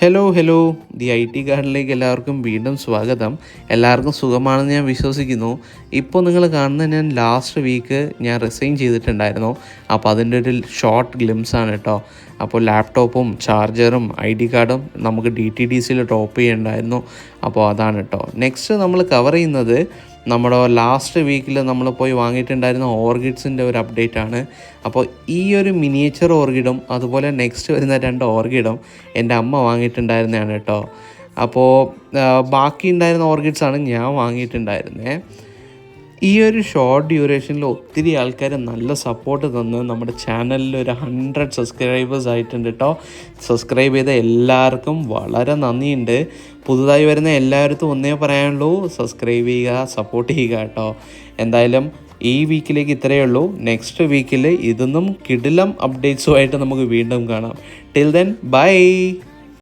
Hello the I T ഗാർഡിലേക്ക് എല്ലാവർക്കും വീണ്ടും സ്വാഗതം. എല്ലാവർക്കും സുഖമാണെന്ന് ഞാൻ വിശ്വസിക്കുന്നു. ഇപ്പോൾ നിങ്ങൾ കാണുന്ന ഞാൻ ലാസ്റ്റ് വീക്ക് ഞാൻ റിസൈൻ ചെയ്തിട്ടുണ്ടായിരുന്നു. അപ്പോൾ അതിൻ്റെ ഒരു ഷോർട്ട് ഗ്ലിംസാണ് കേട്ടോ. അപ്പോൾ ലാപ്ടോപ്പും ചാർജറും ID കാർഡും നമുക്ക് DTDCയിൽ ഡ്രോപ്പ് ചെയ്യണ്ടായിരുന്നു. അപ്പോൾ അതാണ് കേട്ടോ. നെക്സ്റ്റ് നമ്മൾ കവർ ചെയ്യുന്നത് നമ്മുടെ ലാസ്റ്റ് വീക്കിൽ നമ്മൾ പോയി വാങ്ങിയിട്ടുണ്ടായിരുന്ന ഓർഗിഡ്സിൻ്റെ ഒരു അപ്ഡേറ്റ് ആണ്. അപ്പോൾ ഈ ഒരു മിനിയേച്ചർ ഓർഗിഡും അതുപോലെ നെക്സ്റ്റ് വരുന്ന 2 ഓർഗിഡും എൻ്റെ അമ്മ വാങ്ങിയിട്ടുണ്ടായിരുന്നതാണ് കേട്ടോ. അപ്പോൾ ബാക്കി ഉണ്ടായിരുന്ന ഓർഗിഡ്സാണ് ഞാൻ വാങ്ങിയിട്ടുണ്ടായിരുന്നത്. ഈ ഒരു ഷോർട്ട് ഡ്യൂറേഷനിൽ ഒത്തിരി ആൾക്കാർ നല്ല സപ്പോർട്ട് തന്ന് നമ്മുടെ ചാനലിൽ ഒരു 100 സബ്സ്ക്രൈബേഴ്സ് ആയിട്ടുണ്ട് കേട്ടോ. സബ്സ്ക്രൈബ് ചെയ്ത എല്ലാവർക്കും വളരെ നന്ദിയുണ്ട്. പുതുതായി വരുന്ന എല്ലായിടത്തും ഒന്നേ പറയാനുള്ളൂ, സബ്സ്ക്രൈബ് ചെയ്യുക, സപ്പോർട്ട് ചെയ്യുക കേട്ടോ. എന്തായാലും ഈ വീക്കിലേക്ക് ഇത്രയേ ഉള്ളൂ. നെക്സ്റ്റ് വീക്കിൽ ഇതൊന്നും കിടിലം അപ്ഡേറ്റ്സുമായിട്ട് നമുക്ക് വീണ്ടും കാണാം. Till then bye.